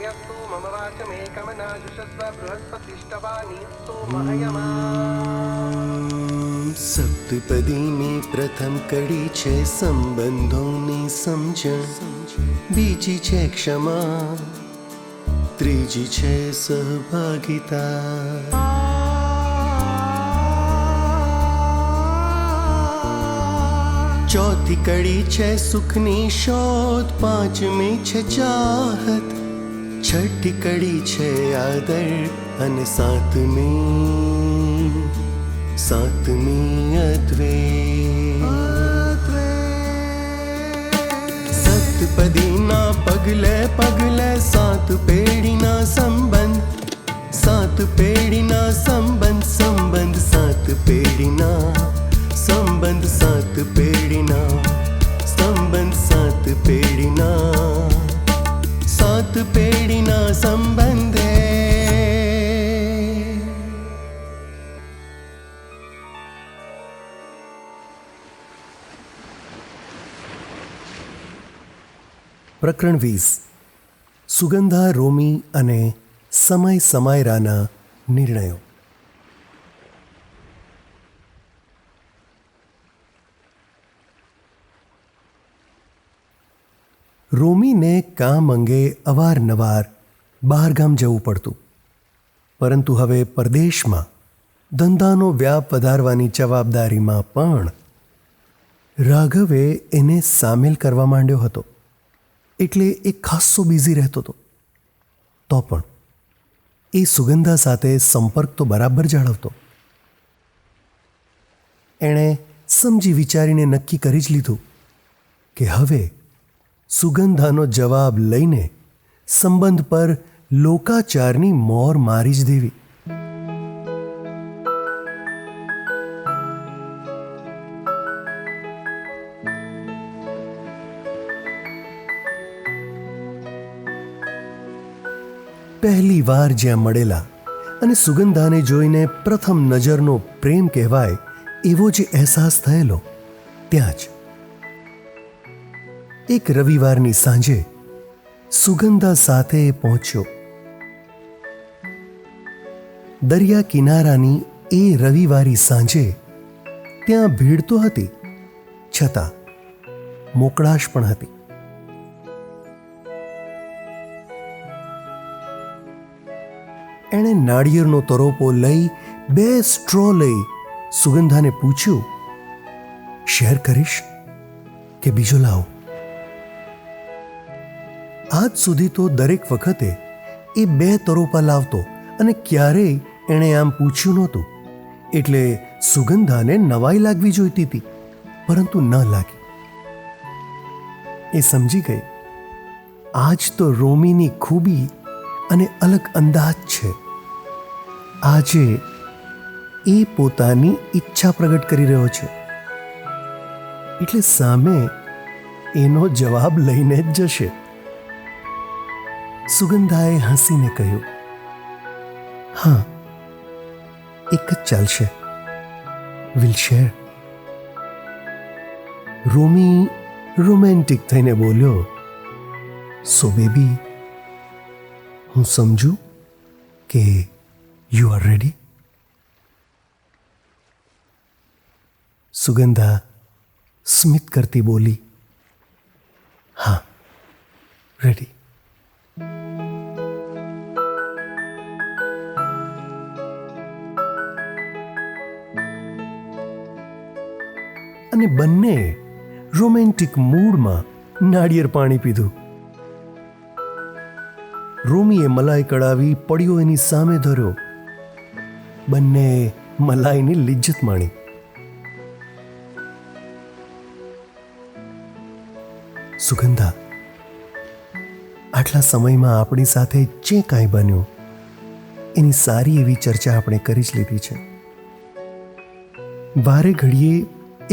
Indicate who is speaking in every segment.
Speaker 1: यस्तु मम वाचमेकमनाजुषस्व बृहस्पतिष्ठवानिस्तु महयमा।
Speaker 2: સપ્તપદીની પ્રથમ કડી છે સંબંધોની સમજણ, બીજી છે ક્ષમા, ત્રીજી છે સહભાગિતા. ચોથી કડી છે સુખની શોધ, પાંચમી છે ચાહત, છઠ્ઠી કડી છે આદર અને સાતમી અદ્વૈત. સપ્તપદીના પગલે પગલે સાત પેઢીના સંબંધ, સાત પેઢીના સંબંધ, સંબંધ સાત પેઢીના સંબંધ, સાત પેઢીના સંબંધ, સાત પેઢીના સાત પેઢીના સંબંધે. પ્રકરણ 20. સુગંધા, રોમી અને સમય સમાયરાના નિર્ણયો. રોમીને કામ અંગે અવારનવાર બહારગામ જવું પડતું, પરંતુ હવે પરદેશમાં ધંધાનો વ્યાપ વધારવાની જવાબદારીમાં પણ રાઘવે એને સામેલ કરવા માંડ્યો હતો, એટલે એ ખાસ્સો બિઝી રહેતો હતો. તો પણ એ સુગંધા સાથે સંપર્ક તો બરાબર જાળવતો. એણે સમજી વિચારીને નક્કી કરી જ લીધું કે હવે સુગંધાનો જવાબ લઈને સંબંધ પર લોકાચારની મોર મારી જ દેવી. પહેલી વાર જ્યાં મળેલા અને સુગંધાને જોઈને પ્રથમ નજરનો પ્રેમ કહેવાય એવો જે અહેસાસ થયેલો, ત્યાં જ એક રવિવારની સાંજે સુગંધા સાથે પહોંચ્યો. દરિયા કિનારાની એ રવિવારી સાંજે ત્યાં ભીડ તો હતી, છતાં મોકળાશ પણ હતી. એણે નાળિયેરનો તરોપો લઈ 2 સ્ટ્રો લઈ સુગંધાને પૂછ્યું, શેર કરીશ કે બીજો લાવો? આજ સુધી તો દરેક વખતે એ 2 તરોપા લાવતો અને ક્યારેય એણે આમ પૂછ્યું નહોતું, એટલે સુગંધાને નવાઈ લાગવી જોઈતી હતી, પરંતુ ન લાગી. એ સમજી ગઈ, આજ તો રોમીની ખૂબી અને અલગ અંદાજ છે. આજે એ પોતાની ઈચ્છા પ્રગટ કરી રહ્યો છે, એટલે સામે એનો જવાબ લઈને જ જશે. સુગંધાએ હસીને કહ્યું, હા, એક જ ચાલશે, વિલ શેર. રોમી રોમેન્ટિક થઈને બોલ્યો, સો બેબી, હું સમજું કે યુ આર રેડી? સુગંધા સ્મિત કરતી બોલી, હા, રેડી. અને બંને રોમેન્ટિક મૂડમાં નાળિયેર પાણી પીધું. રોમીએ મલાઈ કડાવી પડ્યો એની સામે ધર્યો. બંને મલાઈની લિજ્જત માણી. સુગંધા, આટલા સમયમાં આપણી સાથે જે કાંઈ બન્યું એની સારી એવી ચર્ચા આપણે કરી જ લીધી છે. વારે ઘડીએ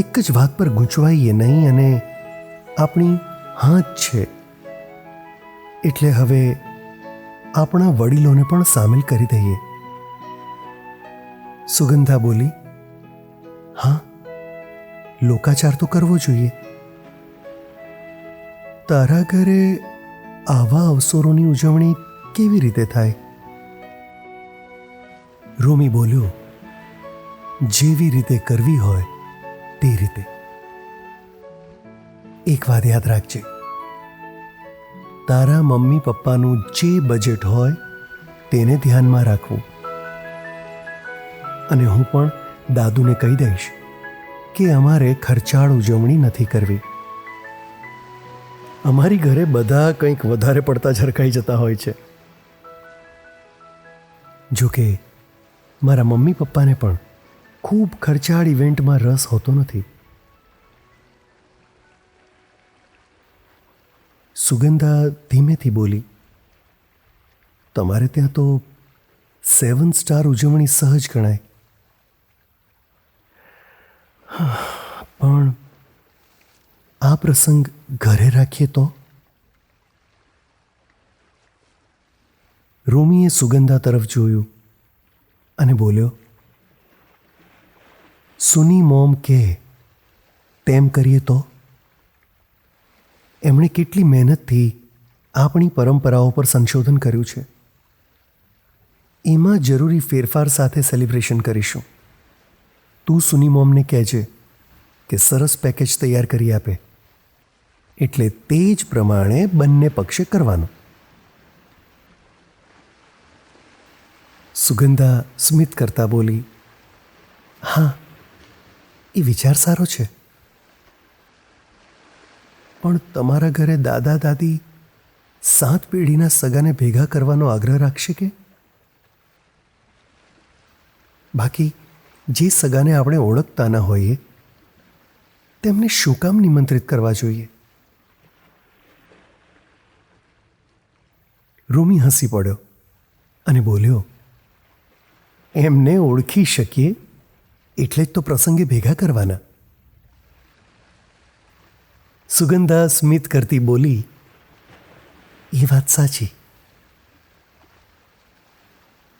Speaker 2: એક જ વાત પર ગૂંચવાઈએ નહીં અને આપણી હા જ છે. એટલે હવે આપણા વડીલોને પણ સામેલ કરી દઈએ. સુગંધા બોલી, હા, લોકાચાર તો કરવો જોઈએ. તારા ઘરે આવા અવસરોની ઉજવણી કેવી રીતે થાય? રોમી બોલ્યો, જેવી રીતે કરવી હોય તે રીતે. એક વાત યાદ રાખજે, તારા મમ્મી પપ્પાનું જે બજેટ હોય તેને ધ્યાનમાં રાખવું. અને હું પણ દાદુને કહી દઈશ કે અમારે ખર્ચાળ ઉજવણી નથી કરવી. અમારી ઘરે બધા કંઈક વધારે પડતા ઝરકાઈ જતા હોય છે. જોકે મારા મમ્મી પપ્પાને પણ ખૂબ ખર્ચાળ ઇવેન્ટમાં રસ હોતો નથી. સુગંધા ધીમેથી બોલી, તમારે ત્યાં તો 7 સ્ટાર ઉજવણી સહજ ગણાય. પણ આ પ્રસંગ ઘરે રાખીએ તો? રોમીએ સુગંધા તરફ જોયું અને બોલ્યો, સુની મોમ કે તેમ કરીએ તો? એમણે કેટલી મહેનતથી આપણી પરંપરાઓ પર સંશોધન કર્યું છે. એમાં જરૂરી ફેરફાર સાથે સેલિબ્રેશન કરીશું. તું સુની મોમને કહેજે કે સરસ પેકેજ તૈયાર કરી આપે, એટલે તે જ પ્રમાણે બંને પક્ષે કરવાનું. સુગંધા સ્મિત કરતા બોલી, હા, એ વિચાર સારો છે. પણ તમારા ઘરે દાદા દાદી 7 પેઢીના સગાને ભેગા કરવાનો આગ્રહ રાખશે કે? બાકી જે સગાને આપણે ઓળખતા ન હોઈએ તેમને શું કામ નિમંત્રિત કરવા જોઈએ? રોમી હસી પડ્યો અને બોલ્યો, એમને ઓળખી શકીએ એટલે જ તો પ્રસંગે ભેગા કરવાના. સુગંધા સ્મિત કરતી બોલી, એ વાત સાચી.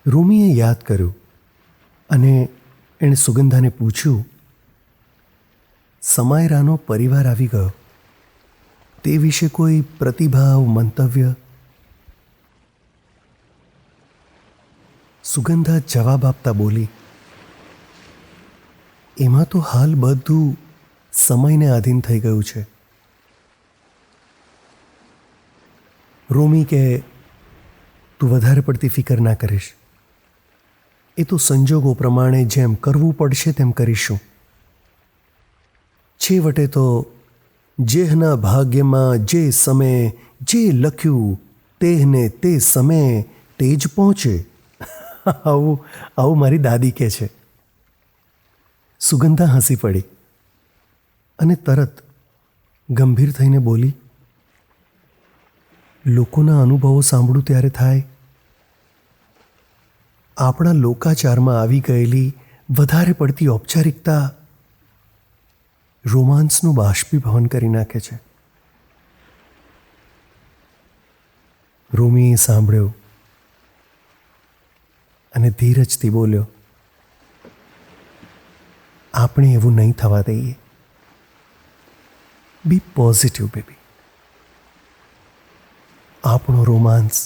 Speaker 2: રોમીએ યાદ કર્યું અને એણે સુગંધાને પૂછ્યું, સમાયરાનો પરિવાર આવી ગયો, તે વિશે કોઈ પ્રતિભાવ, મંતવ્ય? સુગંધા જવાબ આપતા બોલી, એમાં તો હાલ બધું સમયને આધીન થઈ ગયું છે. રોમી કે તું વધારે પડતી ફિકર ના કરીશ. એ તો સંજોગો પ્રમાણે જેમ કરવું પડશે તેમ કરીશું. છેવટે તો જેહના ભાગ્યમાં જે સમયે જે લખ્યું તેહને તે સમયે તે જ પહોંચે. આવું મારી દાદી કહે છે. સુગંધા હસી પડી અને તરત ગંભીર થઈને બોલી, લોકોના અનુભવો સાંભળું ત્યારે થાય, આપણા લોકાચારમાં આવી ગયેલી વધારે પડતી ઔપચારિકતા રોમાન્સનું બાષ્પીભવન કરી નાખે છે. રોમીએ સાંભળ્યો અને ધીરજથી બોલ્યો, આપણે એવું નહીં થવા દઈએ. B positive baby. આપણો રોમાન્સ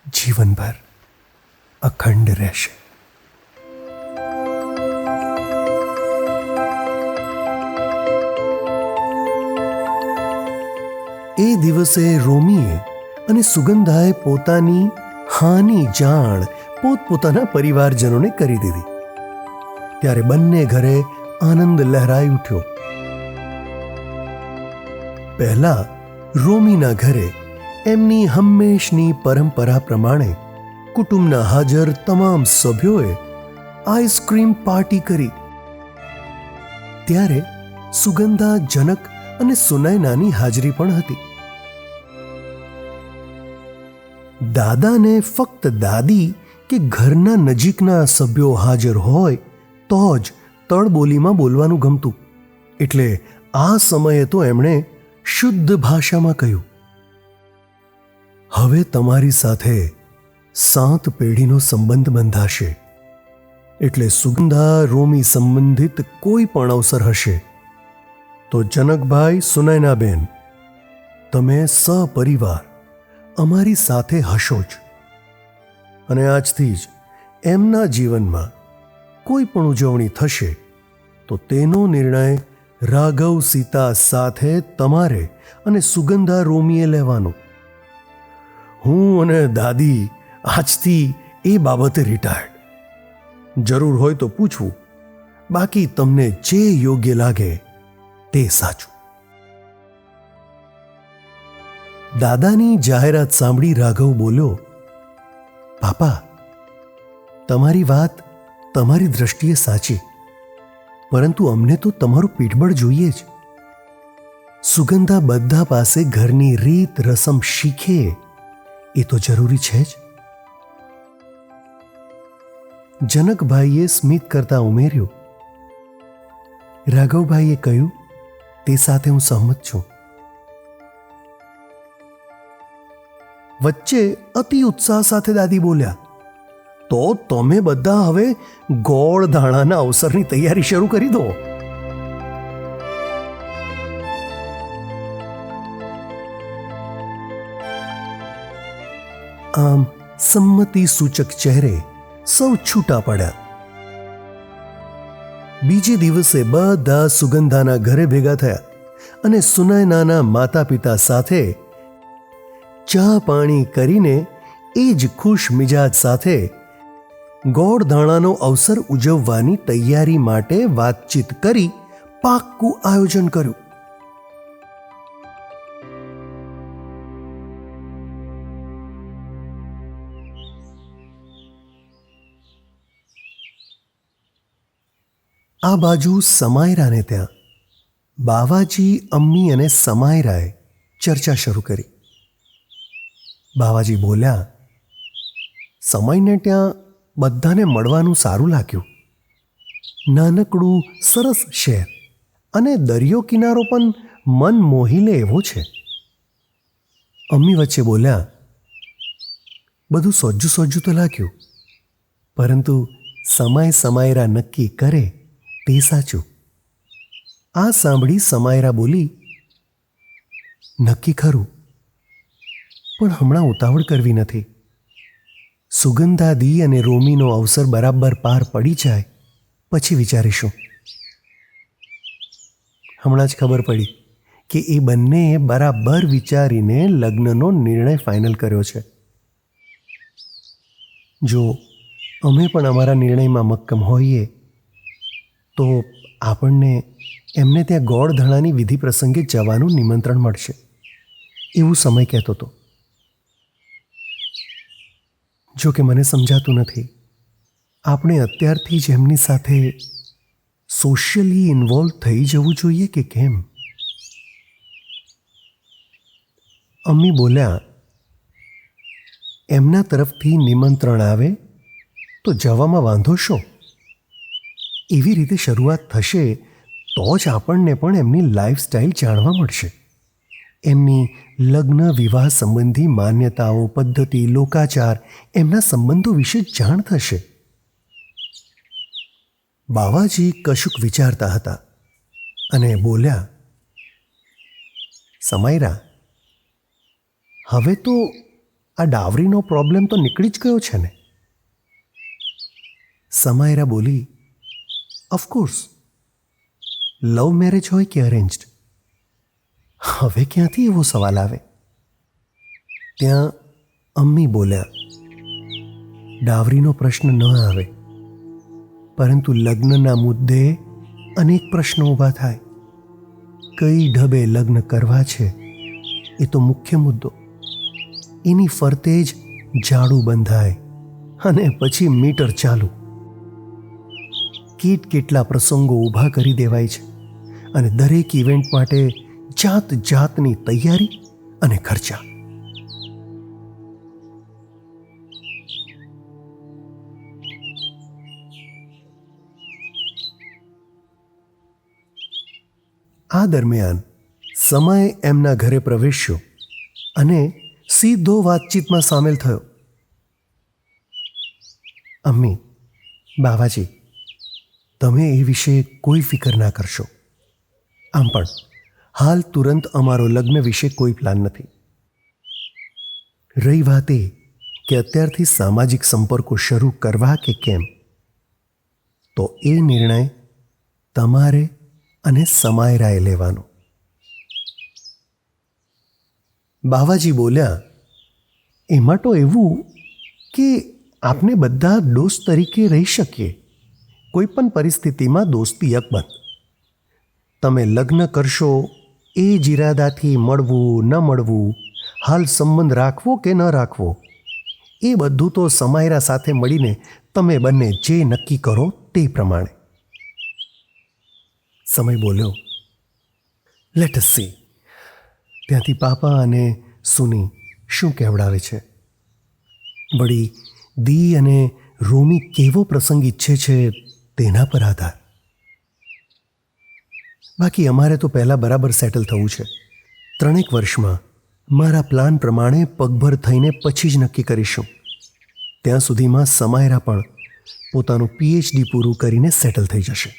Speaker 2: જીવનભર અખંડ રહેશે. એ દિવસે રોમીએ અને સુગંધાએ પોતાની હાની જાણ પોતપોતાના પરિવારજનોને કરી દીધી. ત્યારે બંને ઘરે આનંદ લહેરાઈ ઉઠ્યો. પહેલા રોમીના ઘરે એમની હંમેશની પરંપરા પ્રમાણે કુટુંબના હાજર તમામ સભ્યોએ આઈસ્ક્રીમ પાર્ટી કરી. ત્યારે સુગંધા, જનક અને સુનયનાની હાજરી પણ હતી. દાદાને ફક્ત દાદી કે ઘરના નજીકના સભ્યો હાજર હોય તો જ તળબોલીમાં બોલવાનું ગમતું. એટલે આ સમયે તો એમણે શુદ્ધ ભાષામાં કહ્યું, હવે તમારી સાથે 7 પેઢીનો સંબંધ બંધાશે. એટલે સુગંધા, રોમી સંબંધિત કોઈ પણ અવસર હશે તો જનકભાઈ, સુનયનાબેન, તમે સપરિવાર અમારી સાથે હશો જ. અને આજથી જ એમના જીવનમાં કોઈ પણ ઉજવણી થશે તો તેનો નિર્ણય રાઘવ સીતા સાથે તમારે અને સુગંધા રોમીએ લેવાનો. હું અને દાદી આજથી એ બાબતે રિટાયર્ડ. જરૂર હોય તો પૂછવું, બાકી તમને જે યોગ્ય લાગે તે સાચું. દાદાની જાહેરાત સાંભળી રાઘવ બોલ્યો, પાપા, તમારી વાત તમારી દ્રષ્ટિએ સાચી, પરંતુ અમને તો તમારું પીઠબળ જોઈએ જ. સુગંધા બધા પાસે ઘરની રીત રસમ શીખે એ તો જરૂરી છે જ. જનકભાઈએ સ્મિત કરતા ઉમેર્યું, રાઘવભાઈએ કહ્યું તે સાથે હું સહમત છું. વચ્ચે અતિ ઉત્સાહ સાથે દાદી બોલ્યા, તો તમે બધા હવે ગોળ ધાણાના અવસરની તૈયારી શરૂ કરી દો. આમ સંમતિ સૂચક ચહેરે સૌ છૂટા પડ્યા. બીજે દિવસે બધા સુગંધાના ઘરે ભેગા થયા અને સુનયનાના માતા પિતા સાથે ચા પાણી કરીને એ જ ખુશ મિજાજ સાથે ગોળ ધાણાનો અવસર ઉજવવાની તૈયારી માટે વાતચીત કરી પાક્કું આયોજન કર્યું. આ બાજુ સમાયરાને ત્યાં બાવાજી, અમ્મી અને સમાયરાએ ચર્ચા શરૂ કરી. બાવાજી બોલ્યા, સમયને ત્યાં બધાને મળવાનું સારું લાગ્યું. નાનકડું સરસ શહેર અને દરિયો કિનારો પણ મન મોહી લે એવો છે. અમ્મી વચ્ચે બોલ્યા, બધું સોજ્જું સોજ્જું તો લાગ્યું, પરંતુ સમાયરા નક્કી કરે તે સાચું. આ સાંભળી સમાયરા બોલી, નક્કી ખરું, પણ હમણાં ઉતાવળ કરવી નથી. સુગંધાદી અને રોમીનો અવસર બરાબર પાર પડી જાય પછી વિચારીશું. હમણાં જ ખબર પડી કે એ બંનેએ બરાબર વિચારીને લગ્નનો નિર્ણય ફાઇનલ કર્યો છે. જો અમે પણ અમારા નિર્ણયમાં મક્કમ હોઈએ તો આપણને એમને ત્યાં ગોળ ધાણાની વિધિ પ્રસંગે જવાનું નિમંત્રણ મળશે, એવું સમય કહેતો હતો. જો કે મને સમજાતું નથી, આપણે અત્યારથી જ એમની સાથે સોશિયલી ઇન્વોલ્વ થઈ જવું જોઈએ કે કેમ? અમ્મી બોલ્યા, એમના તરફથી નિમંત્રણ આવે તો જવામાં વાંધો શો? એવી રીતે શરૂઆત થશે તો જ આપણને પણ એમની લાઈફસ્ટાઈલ જાણવા મળશે. એમની લગ્ન વિવાહ સંબંધી માન્યતાઓ, પદ્ધતિ, લોકાચાર, એમના સંબંધો વિશે જાણ થશે. બાવાજી કશુંક વિચારતા હતા અને બોલ્યા, સમાયરા, હવે તો આ ડાવરીનો પ્રોબ્લેમ તો નીકળી જ ગયો છે ને? સમાયરા બોલી, ઓફકોર્સ, લવ મેરેજ હોય કે અરેન્જડ, હવે ક્યાંથી એવો સવાલ આવે? ત્યાં અમ્મી બોલ્યા, ડાવરીનો પ્રશ્ન ન આવે, પરંતુ લગ્નના મુદ્દે અનેક પ્રશ્નો ઊભા થાય. કઈ ઢબે લગ્ન કરવા છે એ તો મુખ્ય મુદ્દો. એની ફરતે જ જાડું બંધાય અને પછી મીટર ચાલુ. કેટલા પ્રસંગો ઊભા કરી દેવાય છે અને દરેક ઇવેન્ટ માટે જાત જાતની તૈયારી અને ખર્ચા. આ દરમિયાન સમય એમના ઘરે પ્રવેશ્યો અને સીધો વાતચીતમાં સામેલ થયો. અમ્મી, બાવાજી, તમે એ વિશે કોઈ ફિકર ના કરશો. આમ પણ હાલ તુરંત અમારો લગ્ન વિશે કોઈ પ્લાન નથી. રહી વાત એ કે અત્યારથી સામાજિક સંપર્કો શરૂ કરવા કે કેમ, તો એ નિર્ણય તમારે અને સમાયરાએ લેવાનો. બાવાજી બોલ્યા, એમાં તો એવું કે આપને બધા દોસ્ત તરીકે રહી શકીએ, કોઈ પણ પરિસ્થિતિમાં દોસ્તી અકબંધ. તમે લગ્ન કરશો એ જ ઇરાદાથી મળવું ન મળવું, હાલ સંબંધ રાખવો કે ન રાખવો, એ બધું તો સમાયરા સાથે મળીને તમે બંને જે નક્કી કરો તે પ્રમાણે. સમય બોલ્યો, લેટ અસ સી ત્યાંથી પાપા અને સુની શું કહેવડાવે છે. વળી દી અને રોમી કેવો પ્રસંગ ઈચ્છે છે તેના પર આધાર. બાકી અમારે તો પહેલાં બરાબર સેટલ થવું છે. 3 વર્ષમાં મારા પ્લાન પ્રમાણે પગભર થઈને પછી જ નક્કી કરીશું. ત્યાં સુધીમાં સમાયરા પણ પોતાનું PhD પૂરું કરીને સેટલ થઈ જશે.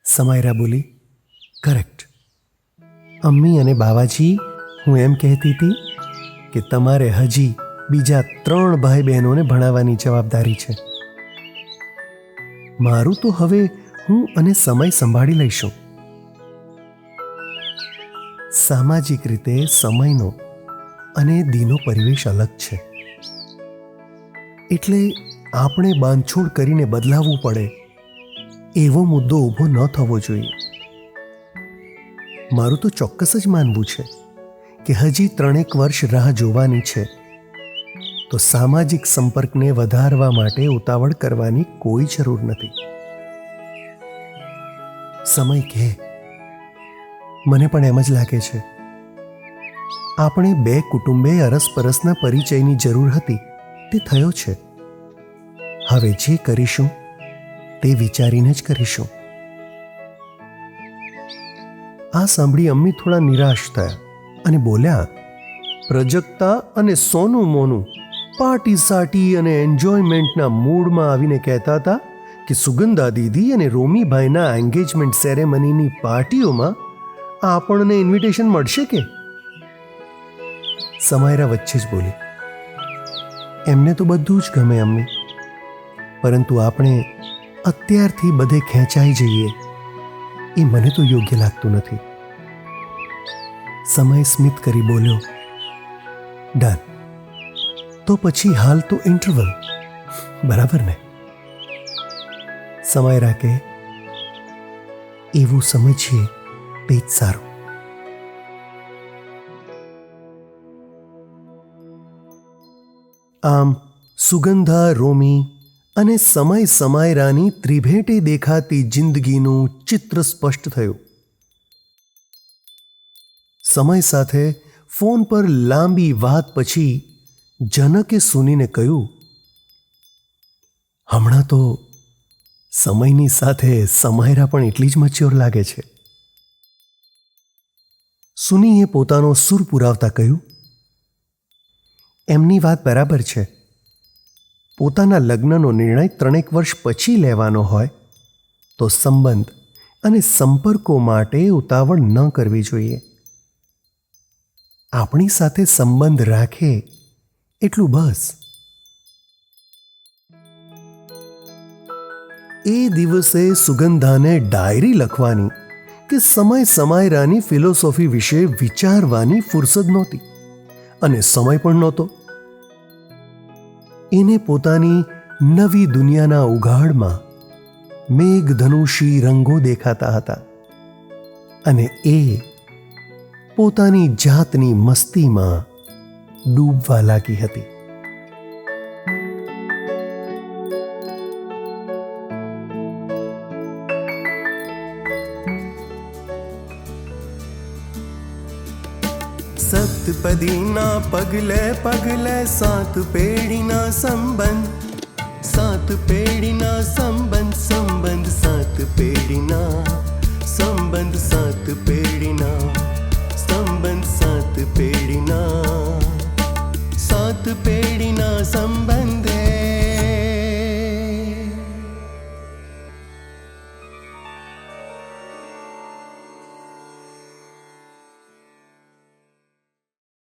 Speaker 2: સમાયરા બોલી, કરેક્ટ. અમ્મી અને બાવાજી, હું એમ કહેતી હતી કે તમારે હજી બીજા 3 ભાઈ બહેનોને ભણાવવાની જવાબદારી છે. મારું તો હવે હું અને સમય સંભાળી લઈશું. સામાજિક રીતે સમયનો અને દીનો પરિવેશ અલગ છે, એટલે આપણે બાંધછોડ કરીને બદલાવવું પડે એવો મુદ્દો ઊભો ન થવો જોઈએ. મારું તો ચોક્કસ જ માનવું છે કે હજી 3 વર્ષ રાહ જોવાની છે, તો સામાજિક સંપર્કને વધારવા માટે ઉતાવળ કરવાની કોઈ જરૂર નથી. સમય કહે, મને પણ એમ જ લાગે છે. આપણે 2 કુટુંબે અરસપરસના પરિચયની જરૂર હતી તે થયો છે. હવે જે કરીશું તે વિચારીને જ કરીશું. આ સાંભળી અમ્મી થોડા નિરાશ થયા અને બોલ્યા, પ્રજક્તા અને સોનું મોનું પાર્ટી સાટી અને એન્જોયમેન્ટના મૂડમાં આવીને કહેતા હતા કે સુગંધા દીદી અને રોમીભાઈના એન્ગેજમેન્ટ સેરેમનીની પાર્ટીઓમાં આપણને ઇન્વિટેશન મળશે કે? સમાયરા વચ્ચે જ બોલી, એમને તો બધું જ ગમે અમ્મી, પરંતુ આપણે અત્યારથી બધે ખેંચાઈ જઈએ એ મને તો યોગ્ય લાગતું નથી. સમય સ્મિત કરી બોલ્યો, ડન. તો પછી હાલ તો ઇન્ટરવલ, બરાબર ને? સમય રાખે, એવું સમજીએ તે જ સારું. આમ સુગંધા, રોમી અને સમય સમાયરાની ત્રિભેટે દેખાતી જિંદગીનું ચિત્ર સ્પષ્ટ થયું. સમય સાથે ફોન પર લાંબી વાત પછી જનકે સુનીને કહ્યું, હમણાં તો સમયની સાથે સમાયરા પણ એટલી જ મચ્યોર લાગે છે. સુનીએ પોતાનો સૂર પુરાવતા કહ્યું, એમની વાત બરાબર છે. પોતાના લગ્નનો નિર્ણય 3 વર્ષ પછી લેવાનો હોય તો સંબંધ અને સંપર્કો માટે ઉતાવળ ન કરવી જોઈએ. આપણી સાથે સંબંધ રાખે એટલું બસ. એ દિવસે સુગંધાને ડાયરી લખવાની કે સમય સમાયરાની ફિલોસોફી વિશે વિચારવાની ફુરસદ નહોતી અને સમય પણ નહોતો. એને પોતાની નવી દુનિયાના ઉઘાડમાં મેઘધનુષી રંગો દેખાતા હતા અને એ પોતાની જાતની મસ્તીમાં ડૂબવા લાગી હતી. સતપદીના પગલે પગલે 7 પેઢીના સંબંધ, 7 પેઢીના સંબંધ, સંબંધ 7 પેઢીના સંબંધ, 7 પેઢીના સંબંધ, 7 પેઢીના 7 પેઢીના સંબંધે